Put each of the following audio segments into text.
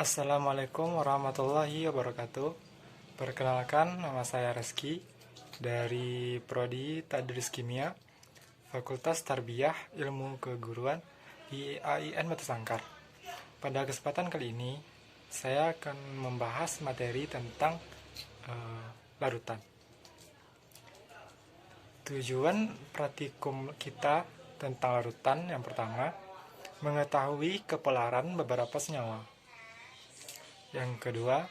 Assalamualaikum warahmatullahi wabarakatuh. Perkenalkan, nama saya Reski dari Prodi Tadris Kimia, Fakultas Tarbiyah Ilmu Keguruan di AIN Batu Sangkar. Pada kesempatan kali ini, saya akan membahas materi tentang larutan. Tujuan praktikum kita tentang larutan yang pertama, mengetahui kepolaran beberapa senyawa. Yang kedua,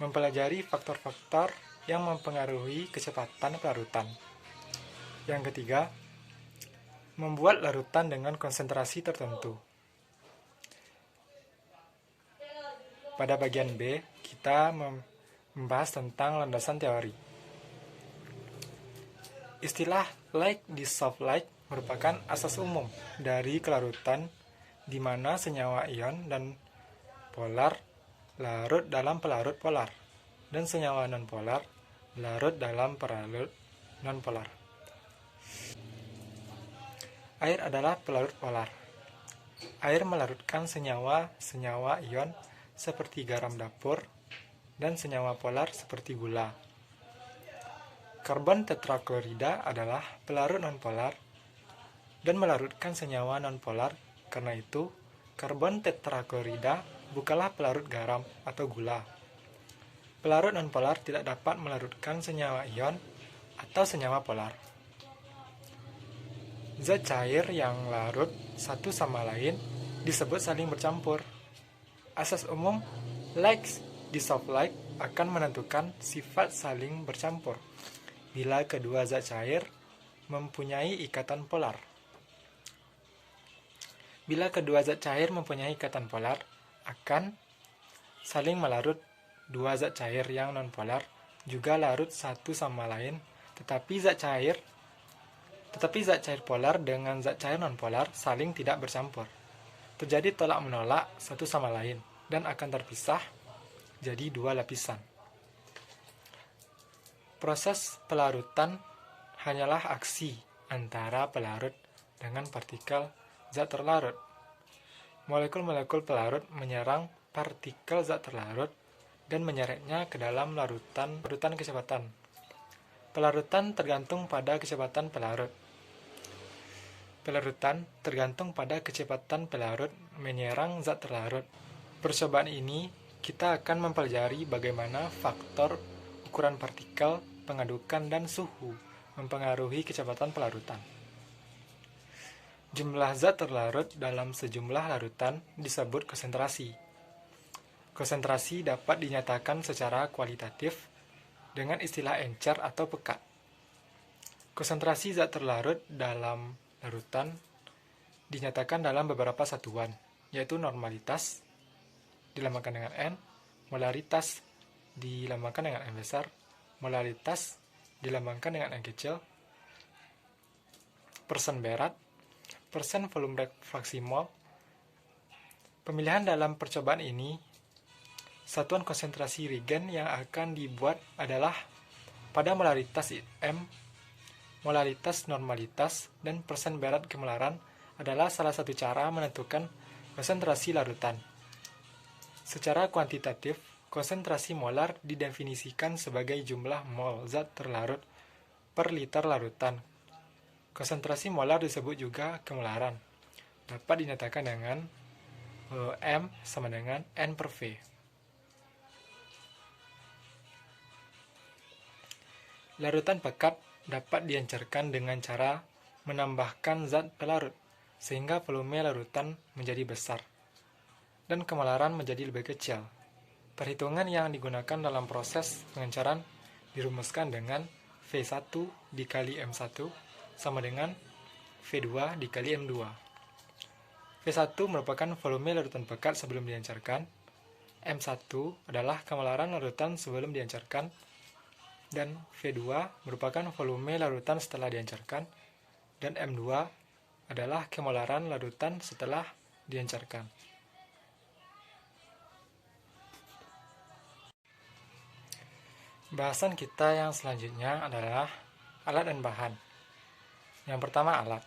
mempelajari faktor-faktor yang mempengaruhi kecepatan pelarutan. Yang ketiga, membuat larutan dengan konsentrasi tertentu. Pada bagian B, kita membahas tentang landasan teori. Istilah like dissolve like merupakan asas umum dari kelarutan di mana senyawa ion dan polar larut dalam pelarut polar, dan senyawa nonpolar larut dalam pelarut nonpolar. Air adalah pelarut polar. Air melarutkan senyawa ion seperti garam dapur dan senyawa polar seperti gula. Karbon tetraklorida adalah pelarut nonpolar dan melarutkan senyawa nonpolar. Karena itu, karbon tetraklorida bukanlah pelarut garam atau gula. Pelarut nonpolar tidak dapat melarutkan senyawa ion atau senyawa polar. Zat cair yang larut satu sama lain disebut saling bercampur. Asas umum like dissolve like akan menentukan sifat saling bercampur bila kedua zat cair mempunyai ikatan polar. Bila kedua zat cair mempunyai ikatan polar, akan saling melarut. Dua zat cair yang nonpolar juga larut satu sama lain, tetapi zat cair polar dengan zat cair nonpolar saling tidak bercampur. Terjadi tolak-menolak satu sama lain dan akan terpisah jadi dua lapisan. Proses pelarutan hanyalah aksi antara pelarut dengan partikel zat terlarut. Molekul-molekul pelarut menyerang partikel zat terlarut dan menyeretnya ke dalam larutan kecepatan. Pelarutan tergantung pada kecepatan pelarut. Pelarutan tergantung pada kecepatan pelarut menyerang zat terlarut. Percobaan ini kita akan mempelajari bagaimana faktor ukuran partikel, pengadukan, dan suhu mempengaruhi kecepatan pelarutan. Jumlah zat terlarut dalam sejumlah larutan disebut konsentrasi. Konsentrasi dapat dinyatakan secara kualitatif dengan istilah encer atau pekat. Konsentrasi zat terlarut dalam larutan dinyatakan dalam beberapa satuan, yaitu normalitas dilambangkan dengan N, molaritas dilambangkan dengan N besar, molaritas dilambangkan dengan N kecil, persen berat, persen volume fraksi mol. Pemilihan dalam percobaan ini, satuan konsentrasi reagen yang akan dibuat adalah pada molaritas M, molaritas normalitas, dan persen berat kemolaran adalah salah satu cara menentukan konsentrasi larutan. Secara kuantitatif, konsentrasi molar didefinisikan sebagai jumlah mol zat terlarut per liter larutan. Konsentrasi molar disebut juga kemolaran. Dapat dinyatakan dengan M sama dengan N per V. Larutan pekat dapat diencerkan dengan cara menambahkan zat pelarut, sehingga volume larutan menjadi besar dan kemolaran menjadi lebih kecil. Perhitungan yang digunakan dalam proses pengenceran dirumuskan dengan V1 dikali M1 sama dengan V2 dikali M2. V1 merupakan volume larutan pekat sebelum diencerkan, M1 adalah kemolaran larutan sebelum diencerkan, dan V2 merupakan volume larutan setelah diencerkan, dan M2 adalah kemolaran larutan setelah diencerkan. Bahasan kita yang selanjutnya adalah alat dan bahan. Yang pertama, alat.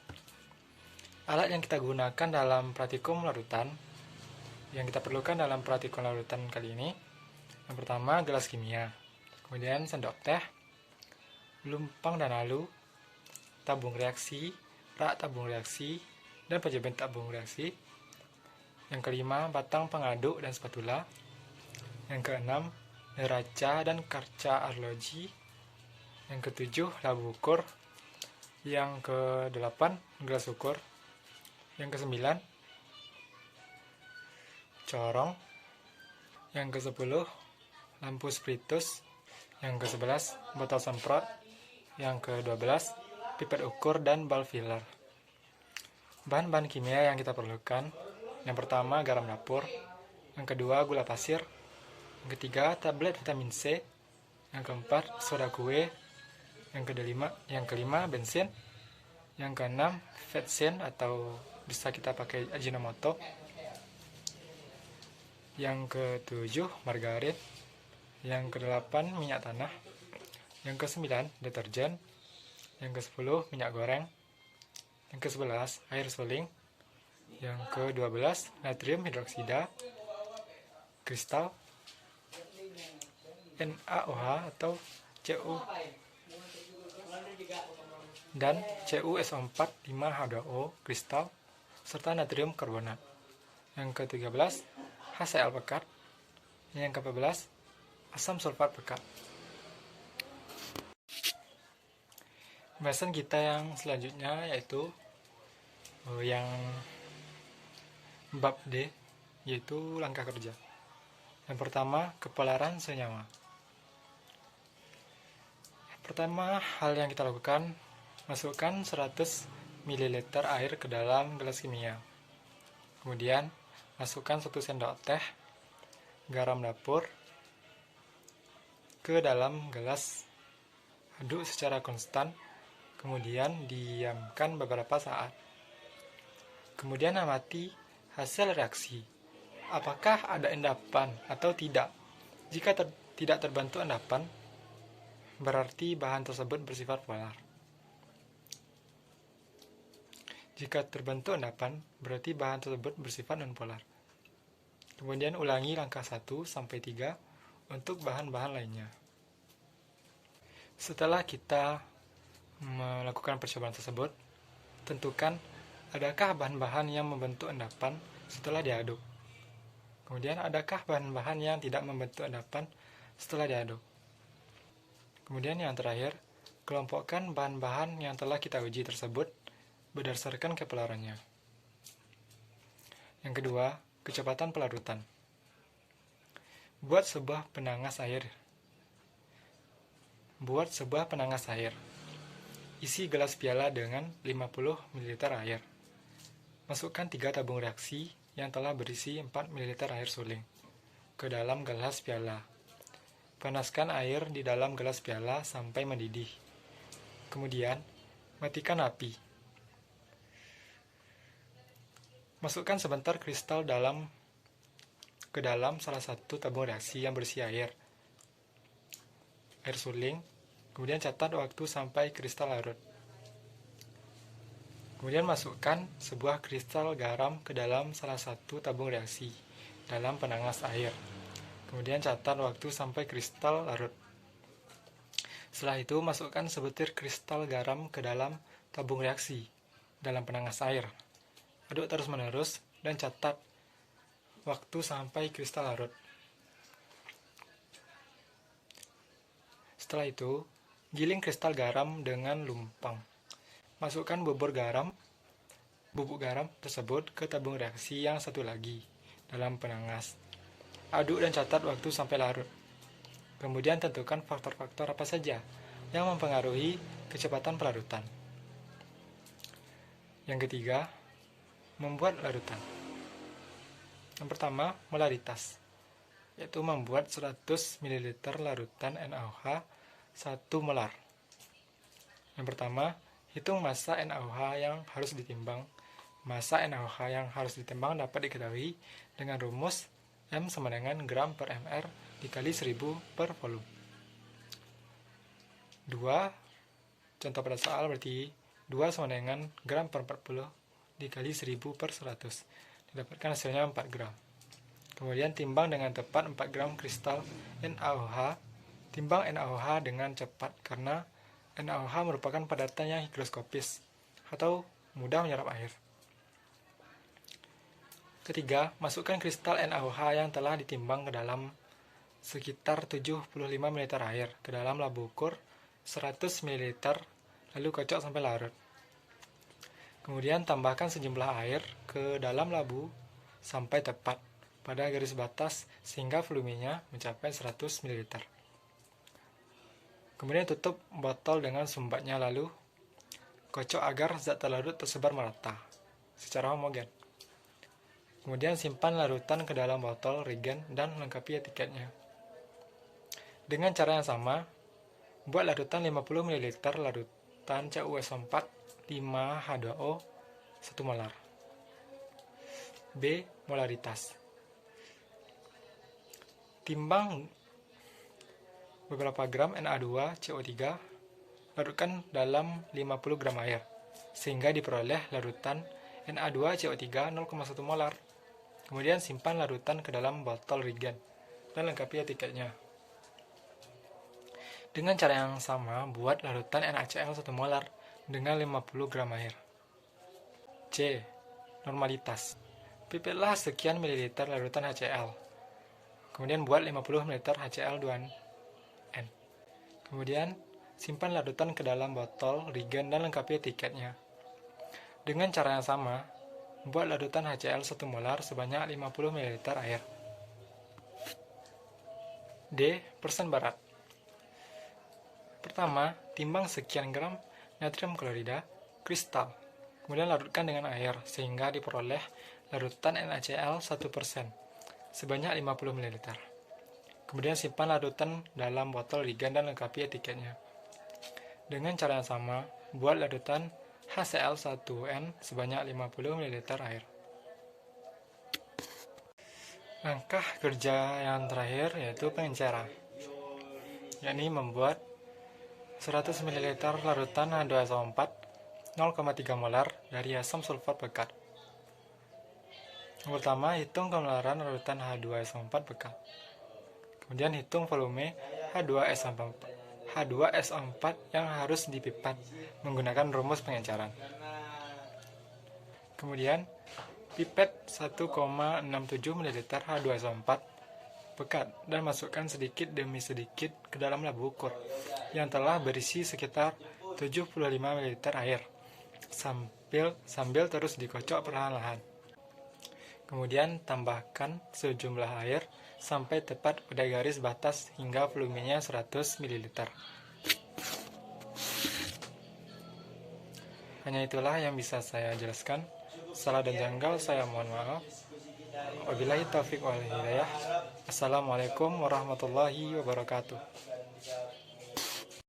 Alat yang kita gunakan dalam praktikum larutan yang kita perlukan dalam praktikum larutan kali ini. Yang pertama, gelas kimia, kemudian sendok teh, lumpang dan alu, tabung reaksi, rak tabung reaksi, dan pejabat tabung reaksi. Yang kelima, batang pengaduk dan spatula. Yang keenam, neraca dan kaca arloji. Yang ketujuh, labu ukur. Yang kedelapan, gelas ukur. Yang kesembilan, corong. Yang ke-10, lampu spiritus. Yang ke-11, botol semprot. Yang ke-12, pipet ukur dan bal filler. Bahan-bahan kimia yang kita perlukan: yang pertama, garam dapur. Yang kedua, gula pasir. Yang ketiga, tablet vitamin C. Yang keempat, soda kue. Yang kelima, bensin. Yang keenam, vetsin atau bisa kita pakai Ajinomoto. Yang ketujuh, margarin. Yang kedelapan, minyak tanah. Yang kesembilan, deterjen. Yang kesepuluh, minyak goreng. Yang ke-11, air suling. Yang ke-12, natrium hidroksida, kristal, NaOH atau Cu, dan CuSO4 5H2O kristal, serta natrium karbonat. Yang ke-13, HCl pekat. Yang ke-14, asam sulfat pekat. Pembahasan kita yang selanjutnya yaitu yang bab D, yaitu langkah kerja. Yang pertama, kepelaran senyawa. Pertama, hal yang kita lakukan, masukkan 100 ml air ke dalam gelas kimia. Kemudian, masukkan 1 sendok teh garam dapur ke dalam gelas. Aduk secara konstan, kemudian diamkan beberapa saat. Kemudian amati hasil reaksi. Apakah ada endapan atau tidak? Jika tidak terbentuk endapan, berarti bahan tersebut bersifat polar. Jika terbentuk endapan, berarti bahan tersebut bersifat nonpolar. Kemudian ulangi langkah 1 sampai 3 untuk bahan-bahan lainnya. Setelah kita melakukan percobaan tersebut, tentukan adakah bahan-bahan yang membentuk endapan setelah diaduk. Kemudian adakah bahan-bahan yang tidak membentuk endapan setelah diaduk. Kemudian yang terakhir, kelompokkan bahan-bahan yang telah kita uji tersebut berdasarkan kepelarannya. Yang kedua, kecepatan pelarutan. Buat sebuah penangas air. Isi gelas piala dengan 50 ml air. Masukkan 3 tabung reaksi yang telah berisi 4 ml air suling ke dalam gelas piala. Panaskan air di dalam gelas piala sampai mendidih. Kemudian, matikan api. Masukkan sebentar kristal ke dalam salah satu tabung reaksi yang berisi air suling. Kemudian catat waktu sampai kristal larut. Kemudian masukkan sebuah kristal garam ke dalam salah satu tabung reaksi dalam penangas air. Kemudian catat waktu sampai kristal larut. Setelah itu, masukkan sebutir kristal garam ke dalam tabung reaksi dalam penangas air. Aduk terus-menerus dan catat waktu sampai kristal larut. Setelah itu, giling kristal garam dengan lumpang. Masukkan bubuk garam tersebut ke tabung reaksi yang satu lagi dalam penangas. Aduk dan catat waktu sampai larut. Kemudian tentukan faktor-faktor apa saja yang mempengaruhi kecepatan pelarutan. Yang ketiga, membuat larutan. Yang pertama, molaritas, yaitu membuat 100 ml larutan NaOH 1 molar. Yang pertama, hitung massa NaOH yang harus ditimbang. Massa NaOH yang harus ditimbang dapat diketahui dengan rumus M sama dengan gram per mr dikali 1000 per volume. 2. Contoh pada soal berarti 2 sama dengan gram per 40 dikali 1000 per 100. Didapatkan hasilnya 4 gram. Kemudian timbang dengan tepat 4 gram kristal NaOH. Timbang NaOH dengan cepat karena NaOH merupakan padatan yang higroskopis atau mudah menyerap air. Ketiga, masukkan kristal NaOH yang telah ditimbang ke dalam sekitar 75 ml air ke dalam labu ukur 100 ml, lalu kocok sampai larut. Kemudian tambahkan sejumlah air ke dalam labu sampai tepat pada garis batas sehingga volumenya mencapai 100 ml. Kemudian tutup botol dengan sumbatnya, lalu kocok agar zat terlarut tersebar merata secara homogen. Kemudian simpan larutan ke dalam botol reagen dan lengkapi etiketnya. Dengan cara yang sama, buat larutan 50 ml larutan CuSO4 5H2O 1 molar. B. Molaritas. Timbang beberapa gram Na2CO3, larutkan dalam 50 gram air, sehingga diperoleh larutan Na2CO3 0,1 molar. Kemudian simpan larutan ke dalam botol reagen dan lengkapi etiketnya. Dengan cara yang sama, buat larutan NaCl 1 molar dengan 50 gram air. C. Normalitas. Pipetlah sekian mililiter larutan HCl. Kemudian buat 50 ml HCl2N. Kemudian simpan larutan ke dalam botol reagen dan lengkapi etiketnya. Dengan cara yang sama, buat larutan HCl 1 molar sebanyak 50 ml air. D. Persen barat. Pertama, timbang sekian gram natrium klorida kristal. Kemudian larutkan dengan air sehingga diperoleh larutan NaCl 1% sebanyak 50 ml. Kemudian simpan larutan dalam botol reagen dan lengkapi etiketnya. Dengan cara yang sama, buat larutan HCl1N sebanyak 50 ml air. Langkah kerja yang terakhir yaitu pengenceran, yakni membuat 100 ml larutan H2SO4 0,3 molar dari asam sulfat pekat. Yang pertama, hitung kemolaran larutan H2SO4 pekat. Kemudian hitung volume H2SO4 yang harus dipipat menggunakan rumus pengenceran. Kemudian pipet 1,67 ml H2SO4 pekat dan masukkan sedikit demi sedikit ke dalam labu ukur yang telah berisi sekitar 75 ml air sambil terus dikocok perlahan-lahan. Kemudian tambahkan sejumlah air sampai tepat pada garis batas hingga volumenya 100 ml. Hanya itulah yang bisa saya jelaskan. Salah dan janggal saya mohon maaf. Wabillahi taufiq wal hidayah. Assalamualaikum warahmatullahi wabarakatuh.